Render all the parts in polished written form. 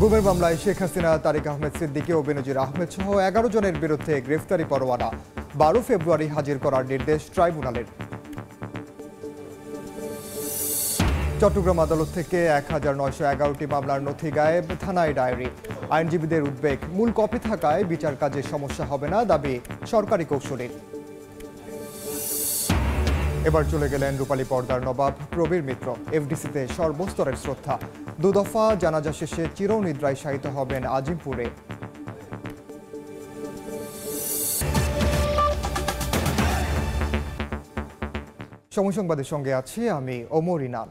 গুমের মামলায় শেখ হাসিনা, তারিক আহমেদ সিদ্দিকী ও বেনজির আহমেদ সহ ১১ জনের বিরুদ্ধে গ্রেফতারি পরোয়ানা ১২ ফেব্রুয়ারি হাজির করার নির্দেশ ট্রাইব্যুনালের। চট্টগ্রাম আদালত থেকে ১৯১১টি মামলার নথি গায়েব, থানায় ডায়েরি। আইনজীবীদের উদ্বেগ, মূল কপি থাকায় বিচার কাজে সমস্যা হবে না, দাবি সরকারি কৌঁসুলির। এবার চলে গেলেন রূপালী পর্দার নবাব প্রবীর মিত্র। এফডিসিতে সর্বস্তরের শ্রদ্ধা। দুদফা জানাজা শেষে চিরনিদ্রায় শায়িত হবেন আজিমপুরে। সময় সংবাদের সঙ্গে আছি আমি ওমর ইনান।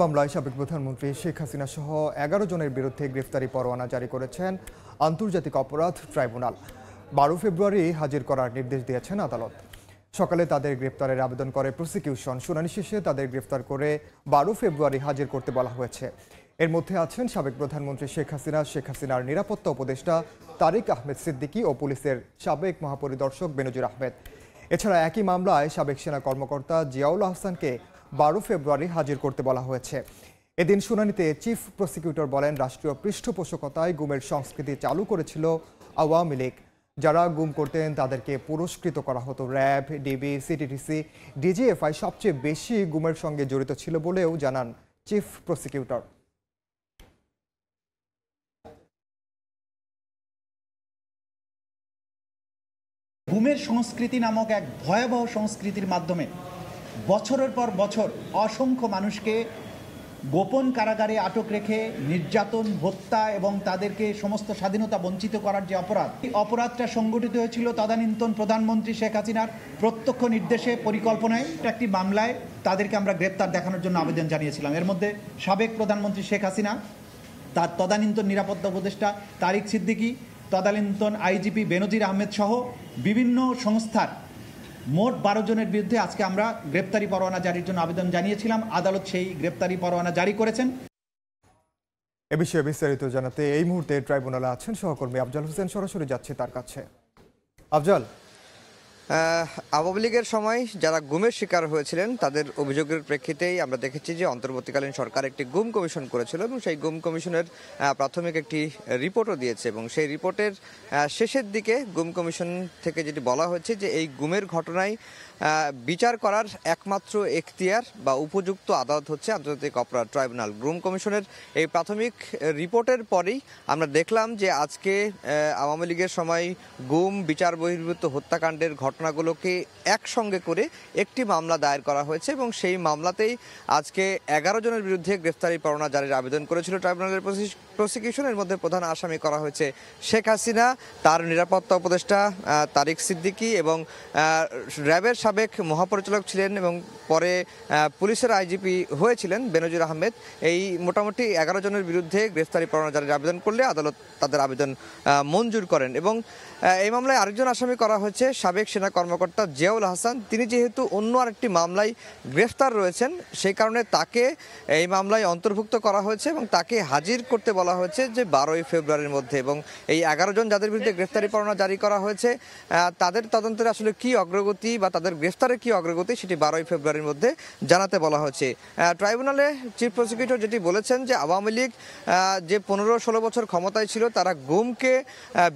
মামলায় সাবেক প্রধানমন্ত্রী শেখ হাসিনা সহ ১১ জনের বিরুদ্ধে গ্রেফতারি পরোয়ানা জারি করেছেন আন্তর্জাতিক অপরাধ ট্রাইব্যুনাল। ১২ ফেব্রুয়ারি হাজির করার নির্দেশ দিয়েছেন আদালত। সকালে তাদের গ্রেফতারের আবেদন করে প্রসিকিউশন। শুনানি শেষে তাদের গ্রেফতার করে ১২ ফেব্রুয়ারি হাজির করতে বলা হয়েছে। এর মধ্যে আছেন সাবেক প্রধানমন্ত্রী শেখ হাসিনা, শেখ হাসিনার নিরাপত্তা উপদেষ্টা তারিক আহমেদ সিদ্দিকী ও পুলিশের সাবেক মহাপরিদর্শক বেনজির আহমেদ। এছাড়া একই মামলায় সাবেক সেনা কর্মকর্তা জিয়াউল আহসানকে ১২ ফেব্রুয়ারি হাজির করতে বলা হয়েছে। এদিন শুনানিতে চিফ প্রসিকিউটর বলেন, রাষ্ট্রীয় পৃষ্ঠপোষকতায় গুমের সংস্কৃতি চালু করেছিল আওয়ামী লীগ। যারা গুম করতেন তাদেরকে পুরস্কৃত করা হতো। র্যাব, ডিবি, সিটিটিসি, ডিজিএফআই সবচেয়ে বেশি গুমের সঙ্গে জড়িত ছিল বলেও জানান চিফ প্রসিকিউটর। গুমের সংস্কৃতি নামক এক ভয়াবহ সংস্কৃতির মাধ্যমে বছরের পর বছর অসংখ্য মানুষকে গোপন কারাগারে আটক রেখে নির্যাতন, হত্যা এবং তাদেরকে সমস্ত স্বাধীনতা বঞ্চিত করার যে অপরাধ, এই অপরাধটা সংগঠিত হয়েছিল তদানীন্তন প্রধানমন্ত্রী শেখ হাসিনার প্রত্যক্ষ নির্দেশে, পরিকল্পনায়। একটি মামলায় তাদেরকে আমরা গ্রেপ্তার দেখানোর জন্য আবেদন জানিয়েছিলাম। এর মধ্যে সাবেক প্রধানমন্ত্রী শেখ হাসিনা, তার তদানীন্তন নিরাপত্তা উপদেষ্টা তারিক সিদ্দিকী, তদানীন্তন আইজিপি বেনজির আহমেদ সহ বিভিন্ন সংস্থার মোট ১২ জনের বিরুদ্ধে আজকে আমরা গ্রেপ্তারি পরোয়ানা জারির জন্য আবেদন জানিয়েছিলাম। আদালত সেই গ্রেপ্তারি পরোয়ানা জারি করেছেন। এ বিষয়ে বিস্তারিত জানাতে এই মুহূর্তে ট্রাইব্যুনালে আছেন সহকর্মী আফজাল হোসেন। সরাসরি যাচ্ছে তার কাছে। আফজাল, আওয়ামী লীগের সময় যারা গুমের শিকার হয়েছিলেন তাদের অভিযোগের প্রেক্ষিতেই আমরা দেখেছি যে অন্তর্বর্তীকালীন সরকার একটি গুম কমিশন করেছিল এবং সেই গুম কমিশনের প্রাথমিক একটি রিপোর্টও দিয়েছে এবং সেই রিপোর্টের শেষের দিকে গুম কমিশন থেকে যেটি বলা হয়েছে যে এই গুমের ঘটনায় বিচার করার একমাত্র এখতিয়ার বা উপযুক্ত আদালত হচ্ছে আন্তর্জাতিক অপরাধ ট্রাইব্যুনাল। গুম কমিশনের এই প্রাথমিক রিপোর্টের পরেই আমরা দেখলাম যে আজকে আওয়ামী লীগের সময় গুম, বিচার বহির্ভূত হত্যাকাণ্ডের ঘটনাগুলোকে একসঙ্গে করে একটি মামলা দায়ের করা হয়েছে এবং সেই মামলাতেই আজকে ১১ জনের বিরুদ্ধে গ্রেফতারি পরোয়ানা জারির আবেদন করেছিল ট্রাইব্যুনালের প্রসিকিউশনের মধ্যে প্রধান আসামি করা হয়েছে শেখ হাসিনা, তার নিরাপত্তা উপদেষ্টা তারিক সিদ্দিকী এবং র্যাবের সাবেক মহাপরিচালক ছিলেন এবং পরে পুলিশের আইজিপি হয়েছিলেন বেনজির আহমেদ। এই মোটামুটি ১১ জনের বিরুদ্ধে গ্রেফতারি পরোয়ানা জারির আবেদন করলে আদালত তাদের আবেদন মঞ্জুর করেন এবং এই মামলায় আরেকজন আসামি করা হয়েছে সাবেক সেনা কর্মকর্তা জিয়াউল আহসান। তিনি যেহেতু অন্য আরেকটি মামলায় গ্রেফতার রয়েছেন সেই কারণে তাকে এই মামলায় অন্তর্ভুক্ত করা হয়েছে এবং তাকে হাজির করতে বলা হয়েছে যে ১২ই ফেব্রুয়ারির মধ্যে। এবং এই ১১ জন যাদের বিরুদ্ধে গ্রেফতারি পরোয়ানা জারি করা হয়েছে তাদের তদন্তের আসলে কি অগ্রগতি বা তাদের গ্রেফতারের কি অগ্রগতি সেটি ১২ই ফেব্রুয়ারির মধ্যে জানাতে বলা হয়েছে। ট্রাইব্যুনালে চিফ প্রসিকিউটর যেটি বলেছেন যে আওয়ামী লীগ যে ১৫-১৬ বছর ক্ষমতায় ছিল তারা গুমকে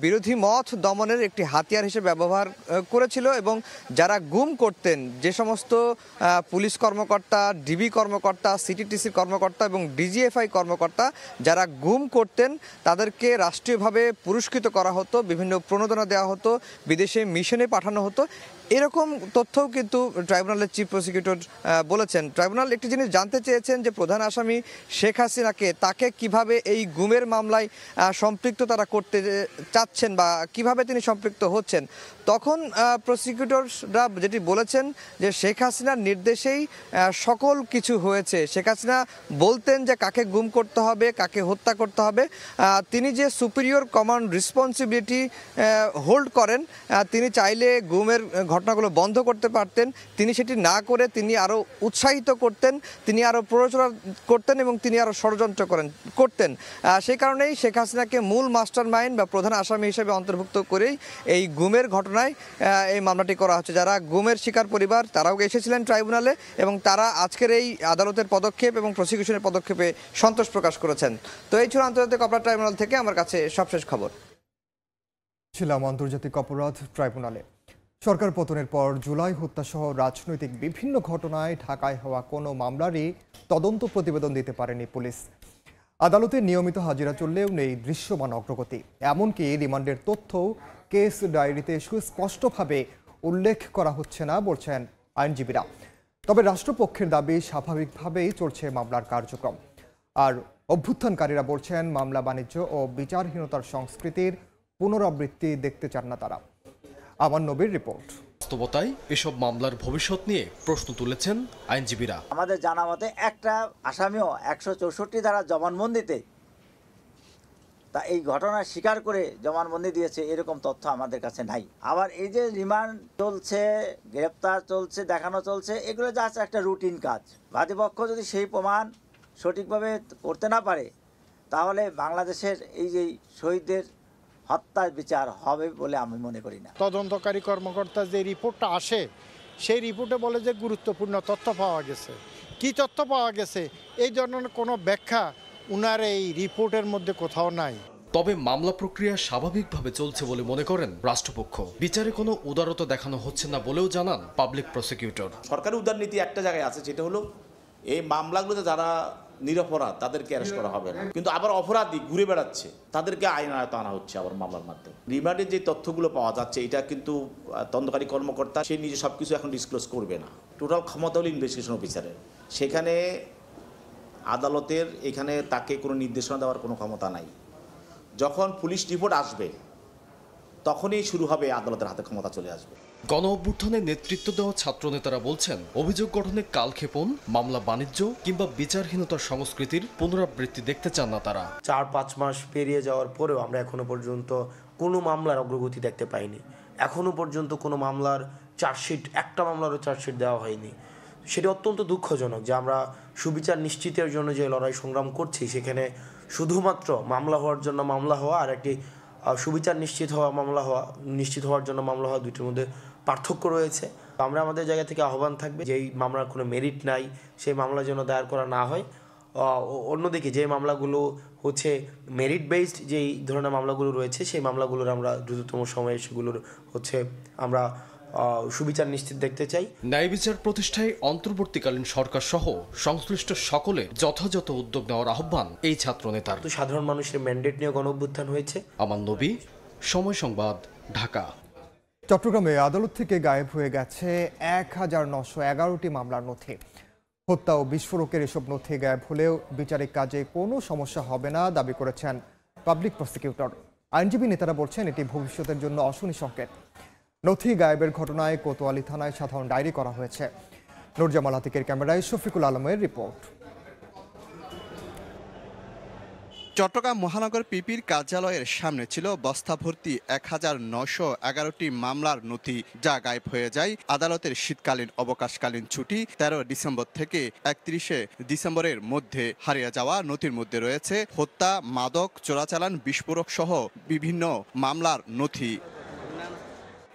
বিরোধী মত দমনের একটি হাতিয়ার হিসেবে ব্যবহার করেছিল এবং যারা গুম করতেন, যে সমস্ত পুলিশ কর্মকর্তা, ডিবি কর্মকর্তা, সিটিটিসি কর্মকর্তা এবং ডিজিএফআই কর্মকর্তা যারা গুম করতেন তাদেরকে রাষ্ট্রীয়ভাবে পুরস্কৃত করা হতো, বিভিন্ন প্রণোদনা দেওয়া হতো, বিদেশে মিশনে পাঠানো হতো। এরকম তথ্যও কিন্তু ট্রাইব্যুনালের চিফ প্রসিকিউটর বলেছেন। ট্রাইব্যুনাল একটি জিনিস জানতে চেয়েছেন যে প্রধান আসামি শেখ হাসিনাকে তাকে কিভাবে এই গুমের মামলায় সম্পৃক্ত তারা করতে চাচ্ছেন বা কিভাবে তিনি সম্পৃক্ত হচ্ছেন। তখন প্রসিকিউটররা যেটি বলেছেন যে শেখ হাসিনার নির্দেশেই সকল কিছু হয়েছে। শেখ হাসিনা বলতেন যে কাকে গুম করতে হবে, কাকে হত্যা করতে হবে। তিনি যে সুপিরিয়র কমান্ড রেসপন্সিবিলিটি হোল্ড করেন, তিনি চাইলে গুমের ঘটনাগুলো বন্ধ করতে পারতেন, তিনি সেটি না করে তিনি আরও উৎসাহিত করতেন, তিনি আরও প্ররোচনা করতেন এবং তিনি আরও ষড়যন্ত্র করতেন। সেই কারণেই শেখ হাসিনাকে মূল মাস্টার মাইন্ড বা প্রধান আসামি হিসেবে অন্তর্ভুক্ত করেই এই গুমের ঘটনায় এই মামলাটি করা হচ্ছে। যারা গুমের শিকার পরিবার তারাও এসেছিলেন ট্রাইব্যুনালে এবং তারা আজকের এই আদালতের পদক্ষেপ এবং প্রসিকিউশনের পদক্ষেপে সন্তোষ প্রকাশ করেছেন। তো এই ছিল আন্তর্জাতিক অপরাধ ট্রাইব্যুনাল থেকে আমার কাছে সবশেষ খবর। ছিলাম আন্তর্জাতিক অপরাধ ট্রাইব্যুনালে। সরকার পতনের পর জুলাই হত্যাসহ রাজনৈতিক বিভিন্ন ঘটনায় ঢাকায় হওয়া কোনো মামলারই তদন্ত প্রতিবেদন দিতে পারেনি পুলিশ। আদালতে নিয়মিত হাজিরা চললেও নেই দৃশ্যমান অগ্রগতি। এমনকি রিমান্ডের তথ্যও কেস ডায়েরিতে সুস্পষ্টভাবে উল্লেখ করা হচ্ছে না বলছেন আইনজীবীরা। তবে রাষ্ট্রপক্ষের দাবি স্বাভাবিকভাবেই চলছে মামলার কার্যক্রম। আর অভ্যুত্থানকারীরা বলছেন মামলা বাণিজ্য ও বিচারহীনতার সংস্কৃতির পুনরাবৃত্তি দেখতে চান না তারা। আমার নবীর রিপোর্ট। বাস্তবতায় এসব মামলার ভবিষ্যৎ নিয়ে প্রশ্ন তুলেছেন আইনজীবীরা। আমাদের জানা মতে একটা আসামিও 164 ধারা জবানবন্দিতে তা এই ঘটনা স্বীকার করে জবানবন্দি দিয়েছে এরকম তথ্য আমাদের কাছে নাই। আবার এই যে রিমান্ড চলছে, গ্রেপ্তার চলছে, দেখানো চলছে, এগুলো জাস্ট একটা রুটিন কাজ। বাদীপক্ষ যদি সেই প্রমাণ সঠিকভাবে করতে না পারে তাহলে বাংলাদেশের এই যে শহীদদের হত্যার বিচার হবে বলে আমি মনে করি না। তদন্তকারী কর্মকর্তা যে রিপোর্টটা আসে সেই রিপোর্টে বলে যে গুরুত্বপূর্ণ তথ্য পাওয়া গেছে। কি তথ্য পাওয়া গেছে এই ধরনের কোনো ব্যাখ্যা উনার এই রিপোর্টের মধ্যে কোথাও নাই। তবে মামলা প্রক্রিয়া স্বাভাবিকভাবে চলছে বলে মনে করেন রাষ্ট্রপক্ষ। বিচারে কোনো উদারতা দেখানো হচ্ছে না বলেও জানান পাবলিক প্রসিকিউটর। সরকারি উদারনীতি একটা জায়গায় আছে, যেটা হলো এই মামলাগুলোতে যারা নিরপরাধ তাদেরকে অ্যারেস্ট করা হবে না, কিন্তু আবার অপরাধী ঘুরে বেড়াচ্ছে তাদেরকে আইন আয়ত্তে আনা হচ্ছে আবার মামলার মাধ্যমে। রিমান্ডের যে তথ্যগুলো পাওয়া যাচ্ছে এটা কিন্তু তদন্তকারী কর্মকর্তা সে নিজে সবকিছু এখন ডিসক্লোজ করবে না। টোটাল ক্ষমতা হলো ইনভেস্টিগেশন অফিসারের। সেখানে আদালতের এখানে তাকে কোনো নির্দেশনা দেওয়ার কোনো ক্ষমতা নাই। যখন পুলিশ রিপোর্ট আসবে তখনই শুরু হবে আদালতের হাতে ক্ষমতা চলে আসবে। গণ অভ্যুত্থানে নেতৃত্ব দেওয়া ছাত্রনেতারা বলছেন অভিযোগ গঠনে কালক্ষেপণ, মামলা বাণিজ্য কিংবা বিচারহীনতার সংস্কৃতির পুনরাবৃত্তি দেখতে চান না তারা। 4-5 মাস পেরিয়ে যাওয়ার পরেও আমরা এখনো পর্যন্ত কোনো মামলার অগ্রগতি দেখতে পাইনি। এখনো পর্যন্ত কোনো মামলার চার্জশিট, একটা মামলারও চার্জশিট দেওয়া হয়নি। সেটা অত্যন্ত দুঃখজনক যে আমরা সুবিচার নিশ্চিতের জন্য যে লড়াই সংগ্রাম করছি সেখানে শুধুমাত্র মামলা হওয়ার জন্য মামলা হওয়া আর একটি সুবিচার নিশ্চিত হওয়ার জন্য মামলা হওয়া দুইটির মধ্যে পার্থক্য রয়েছে। আমরা আমাদের জায়গা থেকে আহ্বান থাকবে যেই মামলার কোনো মেরিট নাই সেই মামলা যেন দায়ের করা না হয়। অন্যদিকে যে মামলাগুলো হচ্ছে মেরিট বেসড যেই ধরনের মামলাগুলো রয়েছে সেই মামলাগুলোর আমরা দ্রুততম সময়ে সেগুলোর হচ্ছে আমরা সুবিচার নিশ্চিত দেখতে চাই। ন্যায় বিচার প্রতিষ্ঠায় অন্তর্বর্তীকালীন সরকার সহ সংশ্লিষ্ট সকলের যথাযথ উদ্যোগ নেওয়ার আহ্বান এই ছাত্র নেতার। সাধারণ মানুষের ম্যান্ডেট নিয়ে গণ অভ্যুত্থান হয়েছে। আমার নবী, সময় সংবাদ, ঢাকা। চট্টগ্রামে আদালত থেকে গায়েব হয়ে গেছে 1911টি মামলার নথি। হত্যা ও বিস্ফোরকের এসব নথি গায়েব হলেও বিচারিক কাজে কোনো সমস্যা হবে না দাবি করেছেন পাবলিক প্রসিকিউটর। আইনজীবী নেতারা বলছেন এটি ভবিষ্যতের জন্য অশনি সংকেত। নথি গায়েবের ঘটনায় কোতোয়ালি থানায় সাধারণ ডায়েরি করা হয়েছে। নুরজামাল আতিকের ক্যামেরায় শফিকুল আলমের রিপোর্ট। চট্টগ্রাম মহানগর পিপির কার্যালয়ের সামনে ছিল বস্তা ভর্তি 1911টি মামলার নথি, যা গায়েব হয়ে যায় আদালতের শীতকালীন অবকাশকালীন ছুটি 13 ডিসেম্বর থেকে 31 ডিসেম্বরের মধ্যে। হারিয়ে যাওয়া নথির মধ্যে রয়েছে হত্যা, মাদক, চোরাচালান, বিস্ফোরক সহ বিভিন্ন মামলার নথি।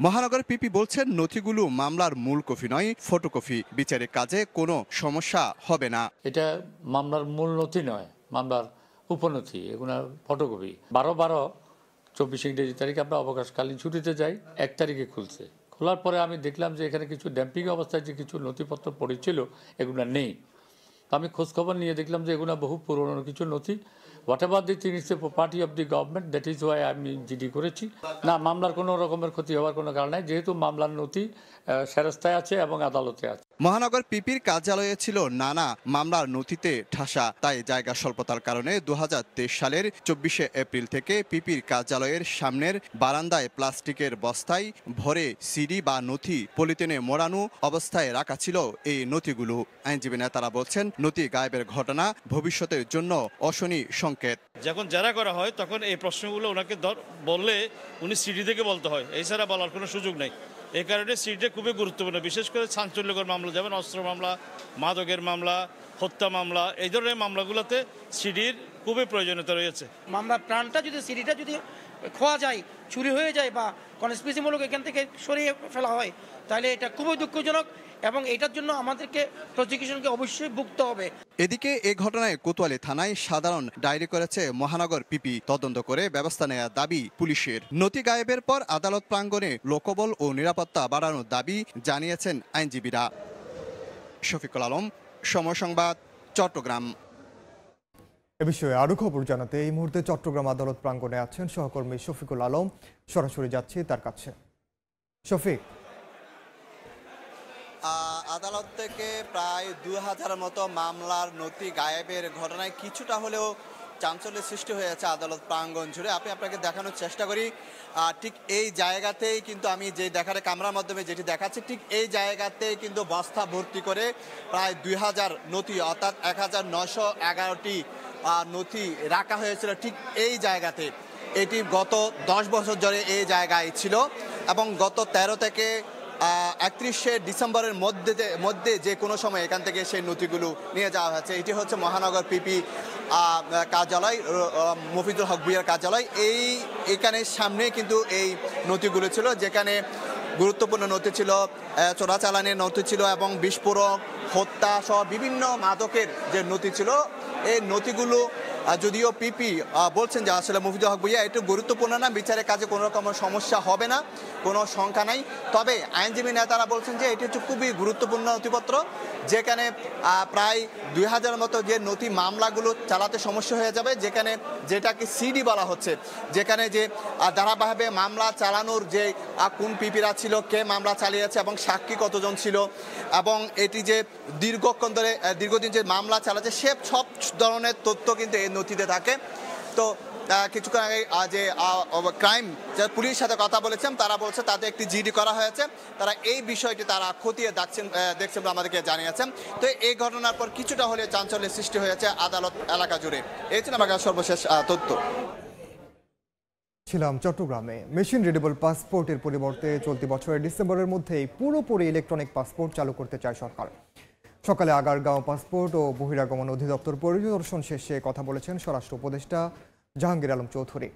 মহানগর পিপি বলছেন নথিগুলো মামলার মূল কপি নয়, ফটোকপি। বিচারিক কাজে কোনো সমস্যা হবে না। এটা মামলার মূল নথি নয়, মামলার উপনথি, এগুলো ফটোকপি। 12-24 ইংরেজি তারিখে আমরা অবকাশকালীন ছুটিতে যাই, 1 তারিখে খুলছে। খোলার পরে আমি দেখলাম যে এখানে কিছু ড্যাম্পিং অবস্থায় যে কিছু নথিপত্র পড়েছিল এগুলো নেই। তো আমি খোঁজখবর নিয়ে দেখলাম যে এগুলো বহু পুরনো কিছু নথি। Whatever the thing is a property of the government, that is Y আমি জিডি করেছি। না, মামলার কোনো রকমের ক্ষতি হওয়ার কোনো কারণ নাই, যেহেতু মামলার নথি সেরাস্তায় আছে এবং আদালতে আছে। মহানগর পিপির কার্যালয়ে ছিল নানা মামলার নথিতে ঠাসা, তাই জায়গা স্বল্পতার কারণে 2023 সালের 24 এপ্রিল থেকে পিপির কার্যালয়ের সামনের বারান্দায় প্লাস্টিকের বস্তায় ভরে সিডি বা নথি পলিথিনে মোড়ানো অবস্থায় রাখা ছিল এই নথিগুলো। আইনজীবী নেতারা বলছেন নথি গায়েবের ঘটনা ভবিষ্যতের জন্য অশনি সংকেত। যখন জেরা করা হয় তখন এই প্রশ্নগুলো ওনাকে বললে উনি সিডি থেকে বলতে হয়, এছাড়া বলার কোনো সুযোগ নেই। এই কারণে সিডিটা খুবই গুরুত্বপূর্ণ, বিশেষ করে চাঞ্চল্যকর মামলা যেমন অস্ত্র মামলা, মাদকের মামলা, হত্যা মামলা, এই ধরনের মামলাগুলোতে সিডির খুবই প্রয়োজনীয়তা রয়েছে। মামলার প্রাণটা যদি সিডিটা যদি খোয়া যায়, চুরি হয়ে যায় বা কনস্পিরেসিমূলক এখান থেকে সরিয়ে ফেলা হয়, তাহলে এটা খুবই দুঃখজনক এবং এটার জন্য আমাদেরকে প্রসিকিউশনকে অবশ্যই ভুগতে হবে। এদিকে এ ঘটনায় কোতোয়ালি থানায় সাধারণ ডায়েরি করেছে মহানগর পিপি। তদন্ত করে ব্যবস্থা নেওয়ার দাবি পুলিশের। নথি গায়েবের পর আদালত প্রাঙ্গণে লোকবল ও নিরাপত্তা বাড়ানোর দাবি জানিয়েছেন আইনজীবীরা। শফিকুল আলম, সময় সংবাদ, চট্টগ্রাম। এ বিষয়ে আরো খবর জানাতে এই মুহূর্তে চট্টগ্রাম আদালত প্রাঙ্গণে আছেন সহকর্মী শফিকুল আলম। সরাসরি যাচ্ছি তার কাছে। শফিক, আদালত থেকে প্রায় 2000 মতো মামলার নথি গায়েবের ঘটনায় কিছুটা হলেও চাঞ্চল্যের সৃষ্টি হয়েছে আদালত প্রাঙ্গণ জুড়ে। আপনাকে দেখানোর চেষ্টা করি, ঠিক এই জায়গাতেই কিন্তু আমি যে দেখার ক্যামেরার মাধ্যমে যেটি দেখাচ্ছি, ঠিক এই জায়গাতেই কিন্তু বস্তা ভর্তি করে প্রায় 2000 নথি অর্থাৎ 1911টি নথি রাখা হয়েছিল ঠিক এই জায়গাতে। এটি গত 10 বছর ধরে এই জায়গায় ছিল এবং গত 13 থেকে 31শে ডিসেম্বরের মধ্যে যে কোনো সময় এখান থেকে সেই নথিগুলো নিয়ে যাওয়া হয়েছে। এটি হচ্ছে মহানগর পিপি কার্যালয়, মফিজুল হক ভূঁইয়ার কার্যালয়। এইখানে সামনে কিন্তু এই নথিগুলো ছিল, যেখানে গুরুত্বপূর্ণ নথি ছিল, চোরাচালানের নথি ছিল এবং বিস্ফোরক, হত্যা সহ বিভিন্ন মাদকের যে নথি ছিল। এই নথিগুলো যদিও পিপি বলছেন যে আসলে মফিজুল হক ভূঁইয়া একটু গুরুত্বপূর্ণ না, বিচারের কাজে কোনো রকম সমস্যা হবে না, কোনো সংখ্যা নাই। তবে আইনজীবী নেতারা বলছেন যে এটি হচ্ছে খুবই গুরুত্বপূর্ণ নথিপত্র, যেখানে প্রায় 2000 মতো যে নথি মামলাগুলো চালাতে সমস্যা হয়ে যাবে, যেটাকে সিডি বলা হচ্ছে, যেখানে যে ধারাবাহিকভাবে মামলা চালানোর যে কোন পিপিরা ছিল, কে মামলা চালিয়েছে এবং সাক্ষী কতজন ছিল, এবং এটি যে দীর্ঘদিন যে মামলা চালাচ্ছে সব ধরনের তথ্য কিন্তু এই নথিতে থাকে। তো কিছুক্ষণ আগে যে ক্রাইম যে পুলিশের সাথে কথা বলেছেন, তারা বলছে তাদের একটি জিডি করা হয়েছে, তারা এই বিষয়টি তারা খতিয়ে দেখছেন বলে আমাদেরকে জানিয়েছেন। তো এই ঘটনার পর কিছুটা হলে চাঞ্চল্যের সৃষ্টি হয়েছে আদালত এলাকা জুড়ে। এই ছিল আমার সর্বশেষ তথ্য। ছিলাম চট্টগ্রামে। মেশিন রিডেবল পাসপোর্টের পরিবর্তে চলতি বছরের ডিসেম্বরের মধ্যেই পুরোপুরি ইলেকট্রনিক পাসপোর্ট চালু করতে চায় সরকার। সকালে আগারগাঁও পাসপোর্ট ও বহিরাগমন অধিদপ্তর পরিদর্শন শেষে কথা বলেছেন স্বরাষ্ট্র উপদেষ্টা জাহাঙ্গীর আলম চৌধুরী।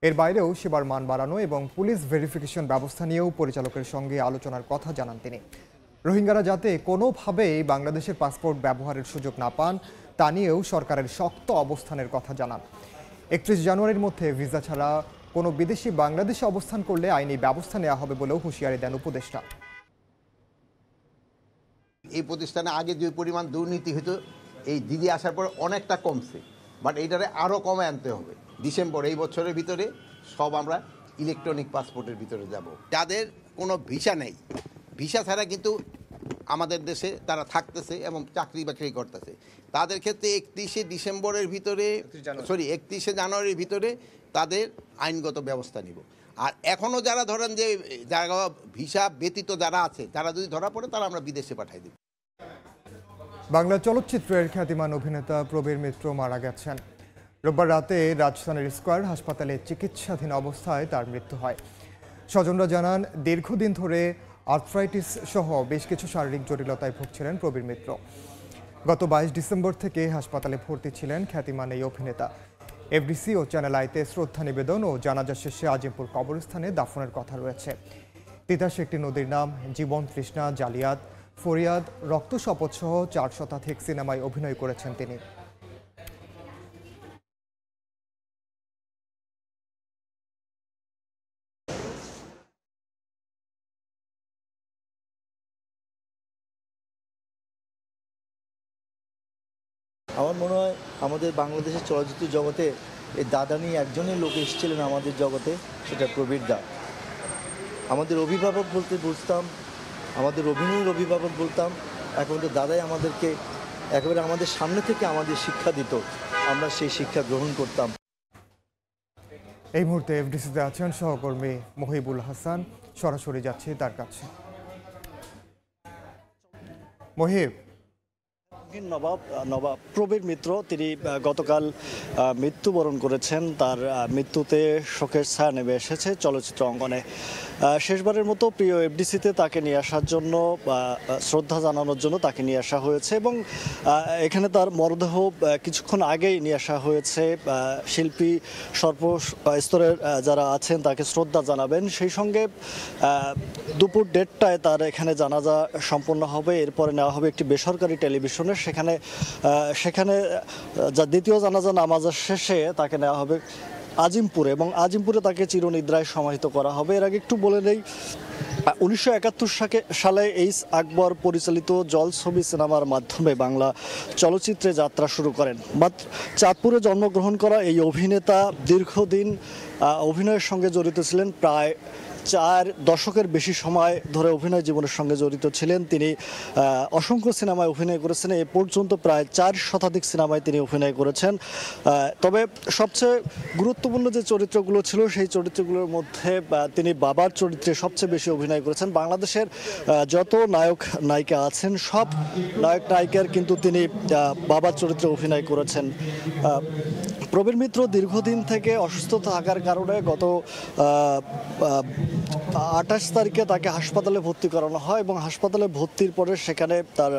এর বাইরেও সেবার মান বাড়ানো এবং পুলিশ ভেরিফিকেশন ব্যবস্থা নিয়েও পরিচালকের সঙ্গে আলোচনার কথা জানান তিনি। রোহিঙ্গারা যাতে কোনোভাবেই বাংলাদেশের পাসপোর্ট ব্যবহারের সুযোগ না পান তা নিয়েও সরকারের শক্ত অবস্থানের কথা জানান। 31 জানুয়ারির মধ্যে ভিসা ছাড়া কোনো বিদেশি বাংলাদেশে অবস্থান করলে আইনি ব্যবস্থা নেওয়া হবে বলেও হুঁশিয়ারি দেন উপদেষ্টা। এই প্রতিষ্ঠানে আগে যে পরিমাণ দুর্নীতি হতো এই দিদি আসার পর অনেকটা কমছে, বাট এইটারে আরও কমে আনতে হবে। ডিসেম্বর এই বছরের ভিতরে সব আমরা ইলেকট্রনিক পাসপোর্টের ভিতরে যাব। যাদের কোনো ভিসা নেই, ভিসা ছাড়া কিন্তু আমাদের দেশে তারা থাকতেছে এবং চাকরি বাকরি করতেছে, তাদের ক্ষেত্রে 31শে জানুয়ারির ভিতরে তাদের আইনগত ব্যবস্থা নিব। আর এখনও যারা ধরেন যে যারা ভিসা ব্যতীত যারা আছে, তারা যদি ধরা পড়ে তারা আমরা বিদেশে পাঠাই দেব। বাংলা চলচ্চিত্রের খ্যাতিমান অভিনেতা প্রবীর মিত্র মারা গেছেন। রোববার রাতে রাজধানীর স্কয়ার হাসপাতালে চিকিৎসাধীন অবস্থায় তার মৃত্যু হয়। স্বজনরা জানান, দীর্ঘদিন ধরে আর্থ্রাইটিস সহ বেশ কিছু শারীরিক জটিলতায় ভুগছিলেন প্রবীর মিত্র। গত 22 ডিসেম্বর থেকে হাসপাতালে ভর্তি ছিলেন খ্যাতিমান এই অভিনেতা। এফডিসি ও চ্যানেল আইতে শ্রদ্ধা নিবেদন ও জানাজা শেষে আজিমপুর কবরস্থানে দাফনের কথা রয়েছে। তিতাস একটি নদীর নাম, জীবন তৃষ্ণা, জালিয়াত, ফরিয়াদ, রক্ত শপথ সহ 4 শতাধিক সিনেমায় অভিনয় করেছেন তিনি। আমার মনে হয় আমাদের বাংলাদেশের চলচ্চিত্র জগতে এই দাদানি একজনই লোক এসেছিলেন আমাদের জগতে, সেটা প্রবীর দা। আমাদের অভিভাবক বলতে বুঝতাম, আমাদের অভিনয়ের অভিভাবক বলতাম, একমাত্র দাদাই আমাদেরকে একেবারে আমাদের সামনে থেকে আমাদের শিক্ষা দিত, আমরা সেই শিক্ষা গ্রহণ করতাম। এই মুহূর্তে এফডিসিতে আছেন সহকর্মী মহিবুল হাসান, সরাসরি যাচ্ছি তার কাছে। মহিব, নবাব প্রবীর মিত্র তিনি গতকাল মৃত্যুবরণ করেছেন। তার মৃত্যুতে শোকের ছায়া নেমে এসেছে চলচ্চিত্র অঙ্গনে। শেষবারের মতো প্রিয় এফডিসিতে তাকে নিয়ে আসার জন্য, শ্রদ্ধা জানানোর জন্য তাকে নিয়ে আসা হয়েছে এবং এখানে তার মরদেহ কিছুক্ষণ আগেই নিয়ে আসা হয়েছে। শিল্পী সর্বস্তরের যারা আছেন তাকে শ্রদ্ধা জানাবেন, সেই সঙ্গে দুপুর 1:30টায় তার এখানে জানাজা সম্পন্ন হবে। এরপরে নেওয়া হবে একটি বেসরকারি টেলিভিশনে, সেখানে যা দ্বিতীয় জানাজা নামাজের শেষে তাকে নেওয়া হবে আজিমপুরে এবং আজিমপুরে তাকে চিরনিদ্রায় সমাহিত করা হবে। এর আগে একটু বলে নেই, 1971 সালে এইচ আকবর পরিচালিত জল ছবি সিনেমার মাধ্যমে বাংলা চলচ্চিত্রে যাত্রা শুরু করেন। মাত্র চাঁদপুরে জন্মগ্রহণ করা এই অভিনেতা দীর্ঘদিন অভিনয়ের সঙ্গে জড়িত ছিলেন। প্রায় 4 দশকের বেশি সময় ধরে অভিনয় জীবনের সঙ্গে জড়িত ছিলেন। তিনি অসংখ্য সিনেমায় অভিনয় করেছেন। এ পর্যন্ত প্রায় 4 শতাধিক সিনেমায় তিনি অভিনয় করেছেন। তবে সবচেয়ে গুরুত্বপূর্ণ যে চরিত্রগুলো ছিল সেই চরিত্রগুলোর মধ্যে তিনি বাবার চরিত্রে সবচেয়ে বেশি অভিনয় করেছেন। বাংলাদেশের যত নায়ক নায়িকা আছেন সব নায়ক নায়িকার কিন্তু তিনি বাবার চরিত্রে অভিনয় করেছেন। প্রবীর মিত্র দীর্ঘদিন থেকে অসুস্থ থাকার কারণে গত 28 তারিখে তাকে হাসপাতালে ভর্তি করানো হয় এবং হাসপাতালে ভর্তির পরে সেখানে তার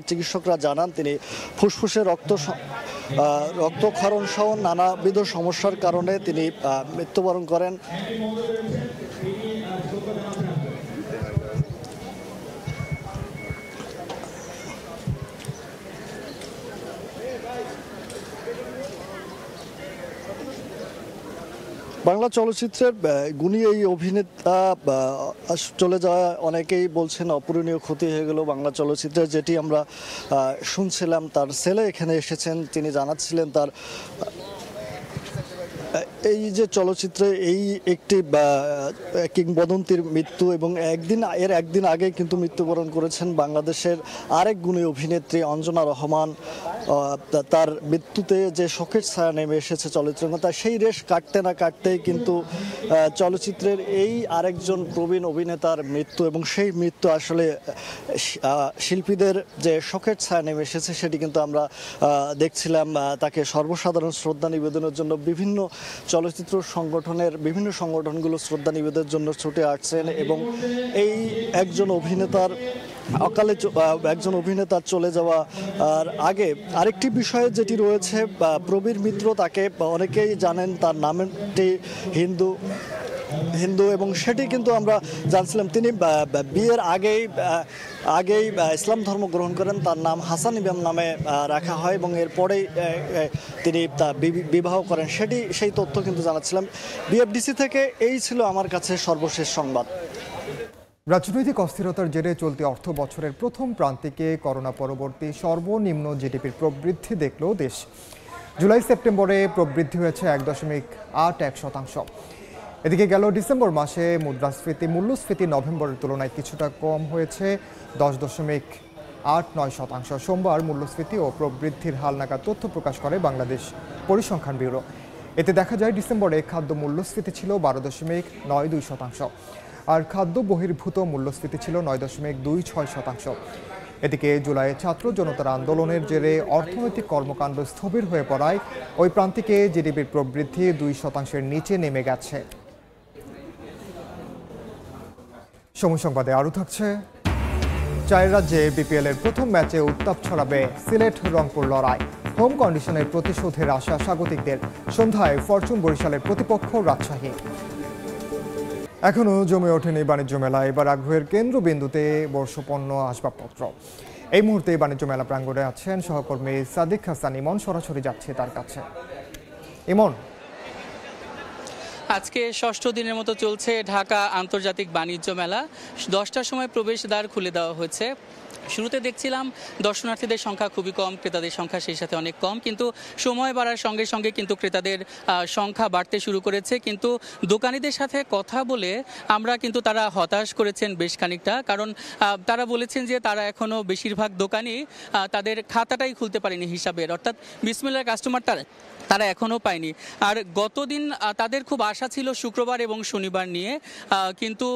চিকিৎসকরা জানান তিনি ফুসফুসে রক্তক্ষরণ সহ নানাবিধ সমস্যার কারণে তিনি মৃত্যুবরণ করেন। বাংলা চলচ্চিত্রের গুণী এই অভিনেতা চলে যাওয়া অনেকেই বলছেন অপূরণীয় ক্ষতি হয়ে গেল বাংলা চলচ্চিত্রের। যেটি আমরা শুনছিলাম, তার ছেলে এখানে এসেছেন, তিনি জানাচ্ছিলেন তার এই যে চলচ্চিত্রে এই একটি কিংবদন্তির মৃত্যু এবং এর একদিন আগে কিন্তু মৃত্যুবরণ করেছেন বাংলাদেশের আরেক গুণী অভিনেত্রী অঞ্জনা রহমান। তার মৃত্যুতে যে শোকের ছায়া নেমে এসেছে চলচ্চিত্র, সেই রেশ কাটতে না কাটতেই কিন্তু চলচ্চিত্রের এই আরেকজন প্রবীণ অভিনেতার মৃত্যু এবং সেই মৃত্যু আসলে শিল্পীদের যে শোকের ছায়া নেমে এসেছে সেটি কিন্তু আমরা দেখছিলাম। তাকে সর্বসাধারণ শ্রদ্ধা নিবেদনের জন্য বিভিন্ন চলচ্চিত্র সংগঠনের বিভিন্ন সংগঠনগুলো শ্রদ্ধা নিবেদনের জন্য ছুটে আসছেন এবং এই একজন অভিনেতার চলে যাওয়া আর আগে আরেকটি বিষয় যেটি রয়েছে, প্রবীর মিত্র তাকে অনেকেই জানেন, তার নামটি হিন্দু এবং সেটি কিন্তু আমরা জানছিলাম। তিনি বিয়ের আগেই ইসলাম ধর্ম গ্রহণ করেন, তার নাম হাসান ইমাম নামে রাখা হয় এবং এরপরেই তিনি বিবাহ করেন, সেই তথ্য কিন্তু জানাচ্ছিলাম। বিএফডিসি থেকে এই ছিল আমার কাছে সর্বশেষ সংবাদ। রাজনৈতিক অস্থিরতার জেরে চলতি অর্থ বছরের প্রথম প্রান্তিকে করোনা পরবর্তী সর্বনিম্ন জিডিপির প্রবৃদ্ধি দেখল দেশ। জুলাই সেপ্টেম্বরে প্রবৃদ্ধি হয়েছে 1.81%। এদিকে গেল ডিসেম্বর মাসে মূল্যস্ফীতি নভেম্বরের তুলনায় কিছুটা কম হয়েছে 10.89%। সোমবার মূল্যস্ফীতি ও প্রবৃদ্ধির হালনাগাদ তথ্য প্রকাশ করে বাংলাদেশ পরিসংখ্যান ব্যুরো। এতে দেখা যায় ডিসেম্বরে খাদ্য মূল্যস্ফীতি ছিল 12.92%, আর খাদ্য বহির্ভূত মূল্যস্ফীতি ছিল 9.26%। এদিকে জুলাইয়ে ছাত্র জনতার আন্দোলনের জেরে অর্থনৈতিক কর্মকাণ্ড স্থবির হয়ে পড়ায় ওই প্রান্তিকে জিডিপির প্রবৃদ্ধি 2%-এর নিচে নেমে গেছে। সময় সংবাদে আরও থাকছে, 4 রাজ্যে বিপিএল এর প্রথম ম্যাচে উত্তাপ ছড়াবে সিলেট রংপুর লড়াই। হোম কন্ডিশনের প্রতিশোধের আশা স্বাগতিকদের। সন্ধ্যায় ফরচুন বরিশালের প্রতিপক্ষ রাজশাহী। এখনও জমে ওঠেনি বাণিজ্য মেলা, এবার আগ্রহের কেন্দ্রবিন্দুতে বর্ষপণ্য আসবাবপত্র। এই মুহূর্তে বাণিজ্য মেলা প্রাঙ্গণে আছেন সহকর্মী সাদিক হাসান ইমন, সরাসরি যাচ্ছে তার কাছে। ইমন, আজকে 6ষ্ঠ দিনের মতো চলছে ঢাকা আন্তর্জাতিক বাণিজ্য মেলা। 10টার সময় প্রবেশদ্বার খুলে দেওয়া হয়েছে। শুরুতে দেখছিলাম দর্শনার্থীদের সংখ্যা খুবই কম, ক্রেতাদের সংখ্যা সেই সাথে অনেক কম, কিন্তু সময় বাড়ার সঙ্গে সঙ্গে কিন্তু ক্রেতাদের সংখ্যা বাড়তে শুরু করেছে। কিন্তু দোকানীদের সাথে কথা বলে আমরা কিন্তু তারা হতাশ করেছেন বেশ খানিকটা, কারণ তারা বলেছেন যে তারা এখনও বেশিরভাগ দোকানই তাদের খাতাটাই খুলতে পারেনি হিসাবের, অর্থাৎ বিসমিল্লাহ কাস্টমার তারা এখনও পায়নি। আর গতদিন তাদের খুব আশা ছিল শুক্রবার এবং শনিবার নিয়ে, কিন্তু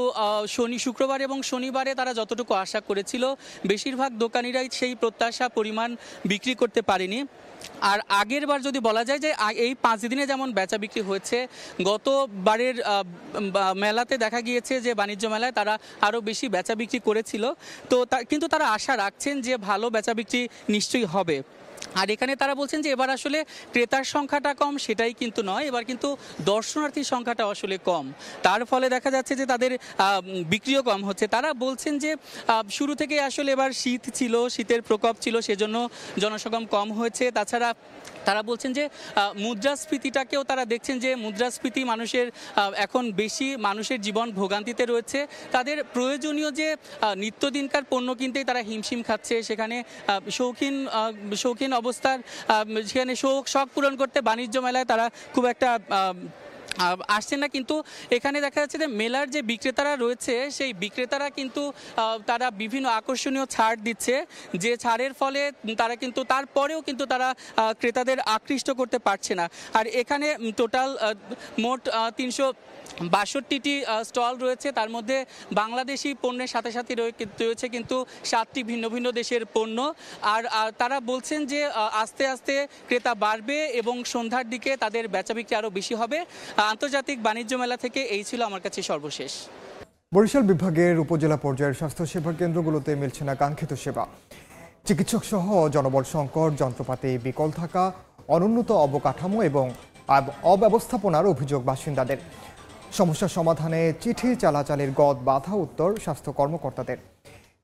শুক্রবার এবং শনিবারে তারা যতটুকু আশা করেছিল বেশিরভাগ দোকানিরাই সেই প্রত্যাশা পরিমাণ বিক্রি করতে পারেনি। আর আগের বার যদি বলা যায় যে এই 5 দিনে যেমন বেচা বিক্রি হয়েছে, গতবারের মেলাতে দেখা গিয়েছে যে বাণিজ্য মেলায় তারা আরও বেশি বেচা বিক্রি করেছিল। তো কিন্তু তারা আশা রাখছেন যে ভালো বেচা বিক্রি নিশ্চয়ই হবে। আর এখানে তারা বলছেন যে এবার আসলে ক্রেতার সংখ্যাটা কম সেটাই কিন্তু নয়, এবার কিন্তু দর্শনার্থীর সংখ্যাটা আসলে কম, তার ফলে দেখা যাচ্ছে যে তাদের বিক্রিও কম হচ্ছে। তারা বলছেন যে শুরু থেকে আসলে এবার শীত ছিল, শীতের প্রকোপ ছিল, সেজন্য জনসমাগম কম হয়েছে। তাছাড়া তারা বলছেন যে মুদ্রাস্ফীতিটাকেও তারা দেখছেন যে মুদ্রাস্ফীতি মানুষের এখন বেশি, মানুষের জীবন ভোগান্তিতে রয়েছে, তাদের প্রয়োজনীয় যে নিত্যদিনকার পণ্য কিনতেই তারা হিমশিম খাচ্ছে। সেখানে শৌখিন অবস্থার সেখানে শখ পূরণ করতে বাণিজ্য মেলায় তারা খুব একটা আসছে না। কিন্তু এখানে দেখা যাচ্ছে যে মেলার যে বিক্রেতারা রয়েছে সেই বিক্রেতারা কিন্তু তারা বিভিন্ন আকর্ষণীয় ছাড় দিচ্ছে, যে ছাড়ের ফলে তারা কিন্তু তারপরেও কিন্তু তারা ক্রেতাদের আকৃষ্ট করতে পারছে না। আর এখানে টোটাল মোট 362টি স্টল রয়েছে, তার মধ্যে বাংলাদেশি পণ্যের সাথে সাথে রয়েছে কিন্তু 7টি ভিন্ন ভিন্ন দেশের পণ্য। আর তারা বলছেন যে আস্তে আস্তে ক্রেতা বাড়বে এবং সন্ধ্যার দিকে তাদের বেচাবিক্রি আরও বেশি হবে। আন্তর্জাতিক বাণিজ্য মেলা থেকে এই ছিল আমার কাছে সর্বশেষ। বরিশাল বিভাগের উপজেলা পর্যায়ের স্বাস্থ্যসেবা কেন্দ্রগুলোতে মিলছে না কাঙ্ক্ষিত সেবা। চিকিৎসক সহ জনবল সংকট, যন্ত্রপাতি বিকল থাকা, অনুন্নত অবকাঠামো এবং অব্যবস্থাপনার অভিযোগ বাসিন্দাদের। সমস্যা সমাধানে চিঠি চালাচালির গদ বাধা উত্তর স্বাস্থ্য কর্মকর্তাদের।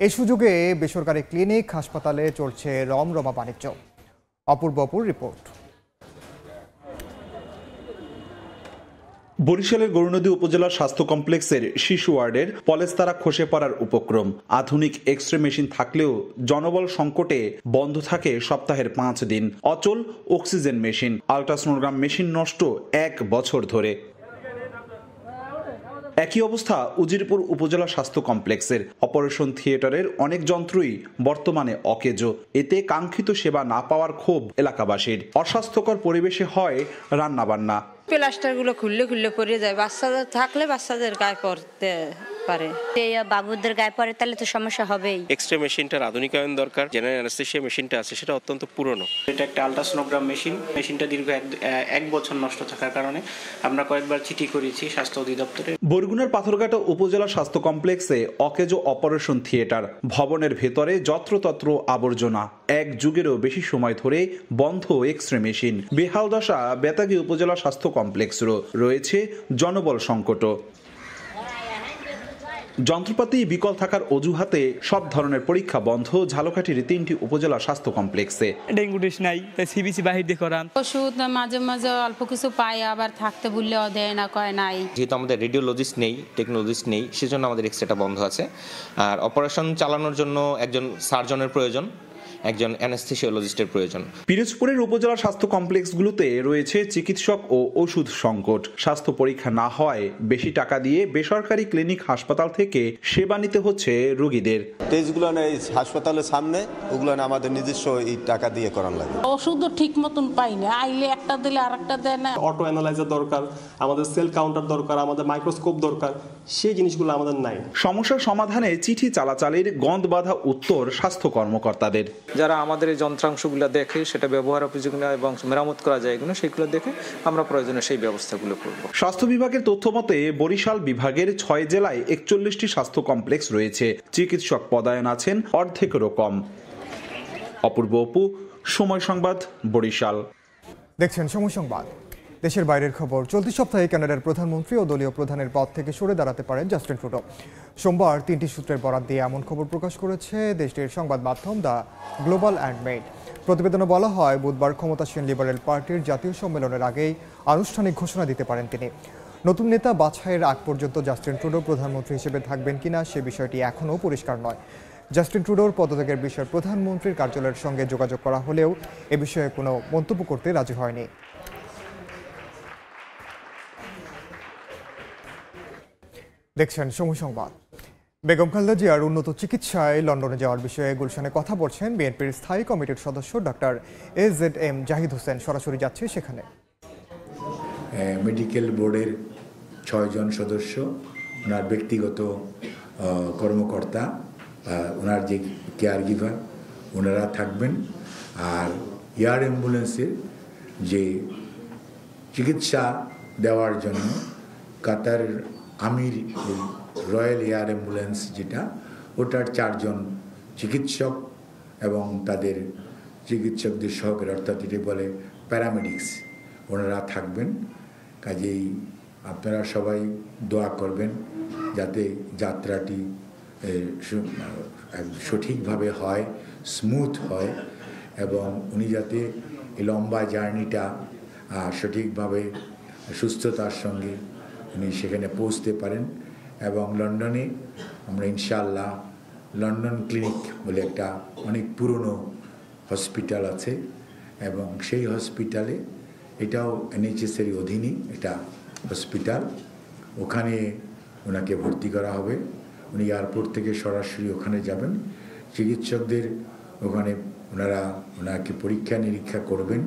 এই সুযোগে বেসরকারি ক্লিনিক, হাসপাতালে চলছে রমরমা বাণিজ্য। অপূর্বপুর রিপোর্ট। বরিশালের গৌরনদী উপজেলা স্বাস্থ্য কমপ্লেক্সের শিশু ওয়ার্ডের পলেস্তারা খসে পড়ার উপক্রম। আধুনিক এক্স রে মেশিন থাকলেও জনবল সংকটে বন্ধ থাকে সপ্তাহের 5 দিন। অচল অক্সিজেন মেশিন, আল্ট্রাসোনোগ্রাম মেশিন নষ্ট 1 বছর ধরে। একই অবস্থা উজিরপুর উপজেলা স্বাস্থ্য কমপ্লেক্সের। অপারেশন থিয়েটারের অনেক যন্ত্রই বর্তমানে অকেজো। এতে কাঙ্ক্ষিত সেবা না পাওয়ার ক্ষোভ এলাকাবাসীর। অস্বাস্থ্যকর পরিবেশে হয় রান্নাবান্না। প্লাস্টারগুলো খুললে পড়ে যায়, বাচ্চাদের থাকলে বাচ্চাদের গায়ে পড়তে পারে, বাবুদের গায়ে পড়ে তাহলে তো সমস্যা হবেই। এক্স-রে মেশিনটার আধুনিকায়ন দরকার। জেনারেল অ্যানেস্থেসিয়া মেশিনটা আছে সেটা অত্যন্ত পুরনো। এটা একটা আল্ট্রাসোনোগ্রাম মেশিনটা দীর্ঘ 1 বছর নষ্ট থাকার কারণে আমরা কয়েকবার চিঠি করেছি স্বাস্থ্য অধিদপ্তরে। বরগুনার পাথরঘাটা উপজেলা স্বাস্থ্য কমপ্লেক্সে অকেজো অপারেশন থিয়েটার। ভবনের ভেতরে যত্রতত্র আবর্জনা। 1 যুগেরও বেশি সময় ধরে বন্ধ এক্স-রে মেশিন। বেহাল দশা বেতাগী উপজেলা স্বাস্থ্য কমপ্লেক্সেরও। রয়েছে জনবল সংকট। যন্ত্রপাতি বিকল থাকার অজুহাতে সব ধরনের পরীক্ষা বন্ধ ঝালকাঠির 3টি উপজেলা স্বাস্থ্য কমপ্লেক্সে। ডেঙ্গু টেস্ট নাই, সিবিসি বাহির দিয়ে করান। ওষুধ মাঝে মাঝে অল্প কিছু পাই, আবার থাকতে বললেও দেয় না, কয় নাই। যেহেতু আমাদের রেডিওলজিস্ট নেই, টেকনোলজিস্ট নেই, সেজন্য আমাদের এক্সরেটা বন্ধ আছে। আর অপারেশন চালানোর জন্য একজন সার্জনের প্রয়োজন, একজন অ্যানেস্থেসিওলজিস্টের প্রয়োজন। পিরোজপুরের উপজেলা স্বাস্থ্য কমপ্লেক্সগুলোতে রয়েছে চিকিৎসক ও ওষুধ সংকট। স্বাস্থ্য পরীক্ষা না হয় বেশি টাকা দিয়ে বেসরকারি ক্লিনিক, হাসপাতাল থেকে সেবা নিতে হচ্ছে রোগীদের। টেস্টগুলো এই হাসপাতালের সামনে, ওগুলো আমাদের নিজস্ব এই টাকা দিয়ে করান লাগে। ওষুধও ঠিক মতন পাই না, আইলে একটা দিলে আরেকটা দেয় না। অটো অ্যানালাইজার দরকার, আমাদের সেল কাউন্টার দরকার, আমাদের মাইক্রোস্কোপ দরকার, সেই জিনিসগুলো আমাদের নাই। সমস্যার সমাধানে চিঠি চালাচালির গন্ধ বাধা উত্তর স্বাস্থ্য কর্মকর্তাদের। যারা আমাদের এই যন্ত্রাংশগুলো দেখে সেটা ব্যবহার উপযোগী এবং মেরামত করা যায় কিনা সেগুলো দেখে আমরা প্রয়োজনে সেই ব্যবস্থাগুলো করব। স্বাস্থ্য বিভাগের তথ্য মতে বরিশাল বিভাগের 6 জেলায় 41টি স্বাস্থ্য কমপ্লেক্স রয়েছে। চিকিৎসক পদায়ন আছেন অর্ধেকেরও কম। অপূর্ব অপু, সময় সংবাদ, বরিশাল। দেখছেন সময় সংবাদ। দেশের বাইরের খবর। চলতি সপ্তাহে কানাডার প্রধানমন্ত্রী ও দলীয় প্রধানের পদ থেকে সরে দাঁড়াতে পারেন জাস্টিন ট্রুডো। সোমবার 3টি সূত্রের বরাত দিয়ে এমন খবর প্রকাশ করেছে দেশটির সংবাদ মাধ্যম দ্য গ্লোবাল অ্যান্ড মেইল। প্রতিবেদনে বলা হয়, বুধবার ক্ষমতাসীন লিবারেল পার্টির জাতীয় সম্মেলনের আগেই আনুষ্ঠানিক ঘোষণা দিতে পারেন তিনি। নতুন নেতা বাছাইয়ের আগ পর্যন্ত জাস্টিন ট্রুডো প্রধানমন্ত্রী হিসেবে থাকবেন কিনা সে বিষয়টি এখনও পরিষ্কার নয়। জাস্টিন ট্রুডোর পদত্যাগের বিষয়ে প্রধানমন্ত্রীর কার্যালয়ের সঙ্গে যোগাযোগ করা হলেও এ বিষয়ে কোনো মন্তব্য করতে রাজি হয়নি। দেখছেন সময় সংবাদ। বেগম খালেদা জিয়ার উন্নত চিকিৎসায় লন্ডনে যাওয়ার বিষয়ে গুলশানে কথা বলছেন বিএনপির স্থায়ী কমিটির সদস্য ডক্টর AZM জাহিদ হোসেন। সরাসরি যাচ্ছে সেখানে। মেডিকেল বোর্ডের 6 জন সদস্য, ওনার ব্যক্তিগত কর্মকর্তা, ওনার যে কেয়ার গিভার ওনারা থাকবেন। আর এয়ার অ্যাম্বুলেন্সের যে চিকিৎসা দেওয়ার জন্য কাতার আমির রয়্যাল এয়ার অ্যাম্বুলেন্স যেটা, ওটার 4 জন চিকিৎসক এবং তাদের চিকিৎসকদের সহকারী, অর্থাৎ এটি বলে প্যারামেডিক্স, ওনারা থাকবেন। কাজেই আপনারা সবাই দোয়া করবেন যাতে যাত্রাটি সঠিকভাবে হয়, স্মুথ হয়, এবং উনি যাতে এই লম্বা জার্নিটা সঠিকভাবে সুস্থতার সঙ্গে উনি সেখানে পৌঁছতে পারেন। এবং লন্ডনে আমরা ইনশাআল্লাহ লন্ডন ক্লিনিক বলে একটা অনেক পুরনো হসপিটাল আছে, এবং সেই হসপিটালে, এটাও NHS-এর অধীনে এটা হসপিটাল, ওখানে ওনাকে ভর্তি করা হবে। উনি এয়ারপোর্ট থেকে সরাসরি ওখানে যাবেন, চিকিৎসকদের ওখানে ওনাকে পরীক্ষা নিরীক্ষা করবেন,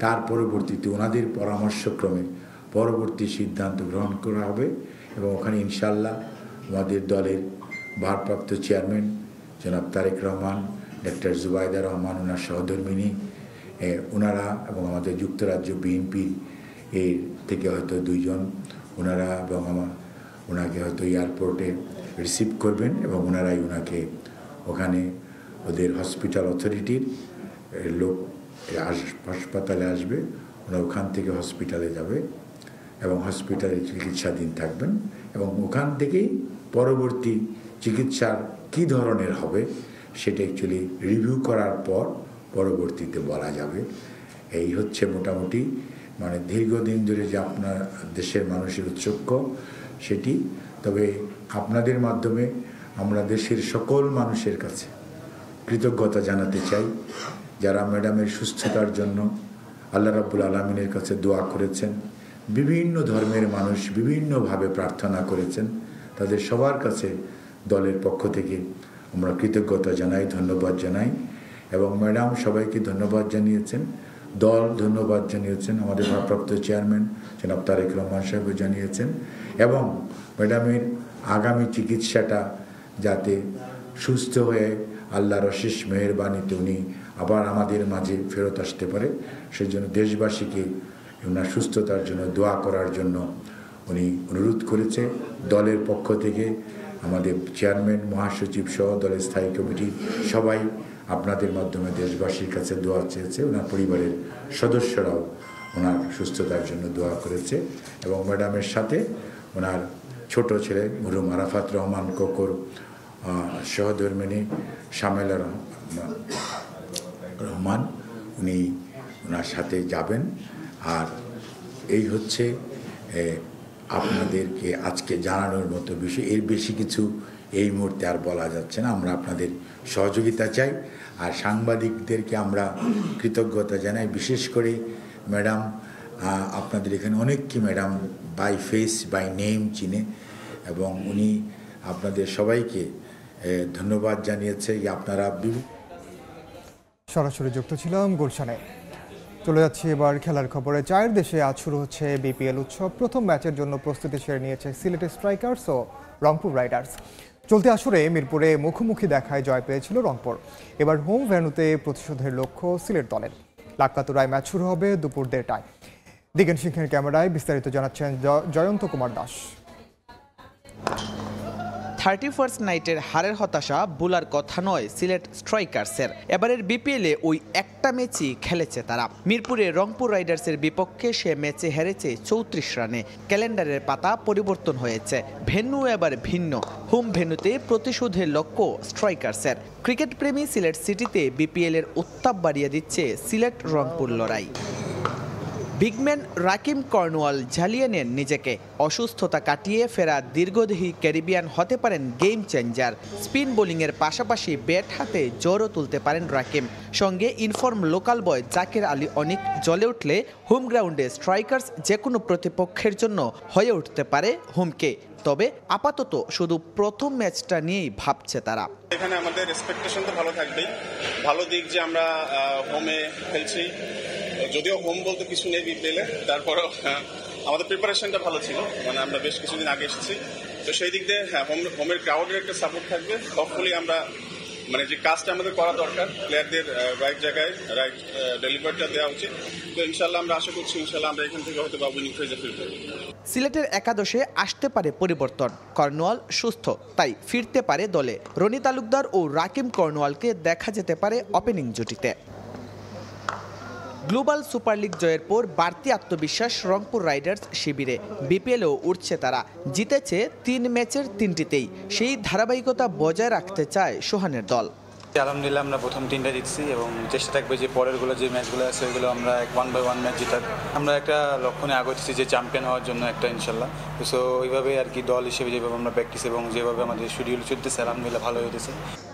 তার পরবর্তীতে ওনাদের পরামর্শক্রমে পরবর্তী সিদ্ধান্ত গ্রহণ করা হবে। এবং ওখানে ইনশাআল্লাহ আমাদের দলের ভারপ্রাপ্ত চেয়ারম্যান জনাব তারেক রহমান, ডক্টর জুবাইদা রহমান, ওনার সহধর্মিনী ওনারা, এবং আমাদের যুক্তরাজ্য বিএনপি এর থেকে হয়তো 2 জন ওনারা, এবং ওনাকে হয়তো এয়ারপোর্টে রিসিভ করবেন, এবং ওনারাই ওনাকে ওখানে ওদের হসপিটাল অথরিটির লোক হাসপাতালে আসবে, ওরা ওখান থেকে হসপিটালে যাবে এবং হসপিটালে চিকিৎসাধীন থাকবেন, এবং ওখান থেকেই পরবর্তী চিকিৎসার কী ধরনের হবে সেটা অ্যাকচুয়ালি রিভিউ করার পর পরবর্তীতে বলা যাবে। এই হচ্ছে মোটামুটি মানে দীর্ঘদিন ধরে যে আপনার দেশের মানুষের উৎসুক সেটি। তবে আপনাদের মাধ্যমে আমরা দেশের সকল মানুষের কাছে কৃতজ্ঞতা জানাতে চাই, যারা ম্যাডামের সুস্থতার জন্য আল্লাহ রাব্বুল আলামিনের কাছে দোয়া করেছেন, বিভিন্ন ধর্মের মানুষ বিভিন্নভাবে প্রার্থনা করেছেন, তাদের সবার কাছে দলের পক্ষ থেকে আমরা কৃতজ্ঞতা জানাই, ধন্যবাদ জানাই। এবং ম্যাডাম সবাইকে ধন্যবাদ জানিয়েছেন, দল ধন্যবাদ জানিয়েছেন, আমাদের ভারপ্রাপ্ত চেয়ারম্যান জনাব তারেক রহমান সাহেব জানিয়েছেন, এবং ম্যাডামের আগামী চিকিৎসাটা যাতে সুস্থ হয়ে আল্লাহর অশেষ মেহেরবানিতে উনি আবার আমাদের মাঝে ফেরত আসতে পারে, সেই জন্য দেশবাসীকে ওনার সুস্থতার জন্য দোয়া করার জন্য উনি অনুরোধ করেছে। দলের পক্ষ থেকে আমাদের চেয়ারম্যান, মহাসচিব সহ দলের স্থায়ী কমিটি সবাই আপনাদের মাধ্যমে দেশবাসীর কাছে দোয়া চেয়েছে। ওনার পরিবারের সদস্যরাও ওনার সুস্থতার জন্য দোয়া করেছে, এবং ম্যাডামের সাথে ওনার ছোট ছেলে মরহুম আরাফাত রহমান কোকর সহধর্মিনী শামেলা রহমান, উনি ওনার সাথে যাবেন। আর এই হচ্ছে আপনাদেরকে আজকে জানানোর মতো বিষয়, এর বেশি কিছু এই মুহূর্তে আর বলা যাচ্ছে না। আমরা আপনাদের সহযোগিতা চাই, আর সাংবাদিকদেরকে আমরা কৃতজ্ঞতা জানাই। বিশেষ করে ম্যাডাম, আপনাদের এখানে অনেককে madam by face by name চিনে, এবং উনি আপনাদের সবাইকে ধন্যবাদ জানিয়েছে। আপনারা সরাসরি যুক্ত ছিলাম গুলশানে। চলে যাচ্ছি এবার খেলার খবরে। 4 দেশে আজ শুরু হচ্ছে BPL উৎসব। প্রথম ম্যাচের জন্য প্রস্তুতি সেরে নিয়েছে সিলেট স্ট্রাইকার্স ও রংপুর রাইডার্স। চলতি আসরে মিরপুরে মুখোমুখি দেখায় জয় পেয়েছিল রংপুর। এবার হোম ভেন্যুতে প্রতিশোধের লক্ষ্য সিলেট দলের। লাক্কাতুরায় ম্যাচ শুরু হবে দুপুর 1:30টায়। দিগেন সিংহের ক্যামেরায় বিস্তারিত জানাচ্ছেন জয়ন্ত কুমার দাস। 31st নাইটের হারের হতাশা ভোলার কথা নয় সিলেট স্ট্রাইকার্সের। এবারের BPL-এ ওই একটা ম্যাচই খেলেছে তারা। মিরপুরে রংপুর রাইডার্সের বিপক্ষে সে ম্যাচে হেরেছে 34 রানে। ক্যালেন্ডারের পাতা পরিবর্তন হয়েছে, ভেন্যু এবার ভিন্ন। হোম ভেন্যুতে প্রতিশোধের লক্ষ্য স্ট্রাইকার্সের। ক্রিকেট প্রেমী সিলেট সিটিতে BPL-এর উত্তাপ বাড়িয়ে দিচ্ছে সিলেট রংপুর লড়াই। বিগম্যান রাকিম কর্নওয়াল ঝালিয়ে নেন নিজেকে। অসুস্থতা কাটিয়ে ফেরা দীর্ঘদেহী ক্যারিবিয়ান হতে পারেন গেম চেঞ্জার। স্পিন বোলিংয়ের পাশাপাশি ব্যাট হাতে জোরও তুলতে পারেন রাকিম। সঙ্গে inform local boy Zakir Ali Anik জ্বলে উঠলে হোম গ্রাউন্ডে স্ট্রাইকার্স যে কোনো প্রতিপক্ষের জন্য হয়ে উঠতে পারে হুমকে। তবে আপাতত শুধু প্রথম ম্যাচটা নিয়েই ভাবছে তারা। এখানে আমাদের এক্সপেকটেশন তো ভালো থাকবেই। ভালো দিক যে আমরা হোমে খেলছি, যদিও হোম বলতে কিছু নেই BPL-এ, তারপরেও আমাদের প্রিপারেশনটা ভালো ছিল, মানে আমরা বেশ কিছুদিন আগে এসেছি, তো সেই দিক দিয়ে হ্যাঁ হোমের ক্রাউডের একটা সাপোর্ট থাকবে। হোপফুলি আমরা মানে যে কাজটা আমাদের করা দরকার, প্লেয়ারদের রাইট জায়গায় রাইট ডেলিভারিটা দেওয়া উচিত। তো ইনশাল্লাহ আমরা আশা করছি ইনশাল্লাহ আমরা এখান থেকে হয়তো বা উইনিং ফেজে ফিরতে। সিলেটের একাদশে আসতে পারে পরিবর্তন। কর্নওয়াল সুস্থ, তাই ফিরতে পারে দলে। রনি তালুকদার ও রাকিম কর্নওয়ালকে দেখা যেতে পারে ওপেনিং জুটিতে। গ্লোবাল সুপার লিগ জয়ের পর বাড়তি আত্মবিশ্বাস রংপুর রাইডার্স শিবিরে। বিপিএলেও উঠছে তারা, জিতেছে 3 ম্যাচের 3টিতেই। সেই ধারাবাহিকতা বজায় রাখতে চায় সোহানের দল। আলহামদুলিল্লাহ আমরা প্রথম 3টা জিতছি এবং চেষ্টা থাকবে যে পরেরগুলো যে ম্যাচগুলো আছে ওইগুলো আমরা 1 বাই 1 ম্যাচ জিতার। আমরা একটা লক্ষ্যে আগোচ্ছি যে চ্যাম্পিয়ন হওয়ার জন্য একটা ইনশাল্লাহ। সো ওইভাবে আর কি দল হিসেবে যেভাবে আমরা প্র্যাকটিস এবং যেভাবে আমাদের শিডিউল চলতেছে আলহামদুলিল্লাহ ভালো হয়েছে।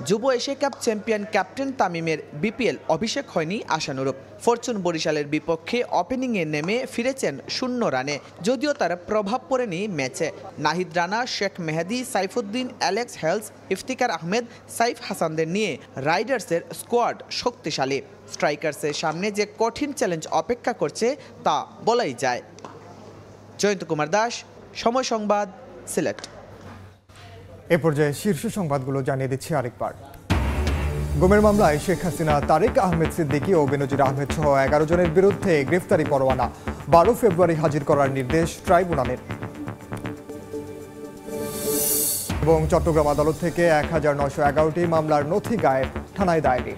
যুব এশিয়া কাপ চ্যাম্পিয়ন ক্যাপ্টেন তামিমের বিপিএল অভিষেক হয়নি আশানুরূপ। ফরচুন বরিশালের বিপক্ষে ওপেনিংয়ে নেমে ফিরেছেন 0 রানে, যদিও তার প্রভাব পড়েনি ম্যাচে। নাহিদ রানা, শেখ মেহেদি, সাইফুদ্দিন, অ্যালেক্স হেলস, ইফতিকার আহমেদ, সাইফ হাসানদের নিয়ে রাইডার্সের স্কোয়াড শক্তিশালী। স্ট্রাইকার্সের সামনে যে কঠিন চ্যালেঞ্জ অপেক্ষা করছে তা বলাই যায়। জয়ন্ত কুমার দাস, সময় সংবাদ, সিলেট। এ পর্যায়ে শীর্ষ সংবাদগুলো জানিয়ে দিচ্ছি আরেকবার। গুমের মামলায় শেখ হাসিনা, তারেক আহমেদ সিদ্দিকী ও বেনজির আহমেদ সহ 11 জনের বিরুদ্ধে গ্রেফতারি পরোয়ানা। 12 ফেব্রুয়ারি হাজির করার নির্দেশ ট্রাইব্যুনালের। এবং চট্টগ্রাম আদালত থেকে 1911টি মামলার নথি গায়েব, থানায় ডায়েরি।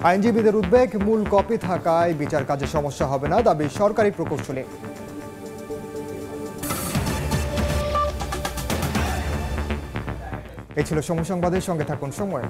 আইনজীবীদের উদ্বেগ, মূল কপি থাকায় বিচার কাজে সমস্যা হবে না, দাবি সরকারি প্রকৌশলী। এই ছিল সময় সংবাদের, সঙ্গে থাকুন সময়।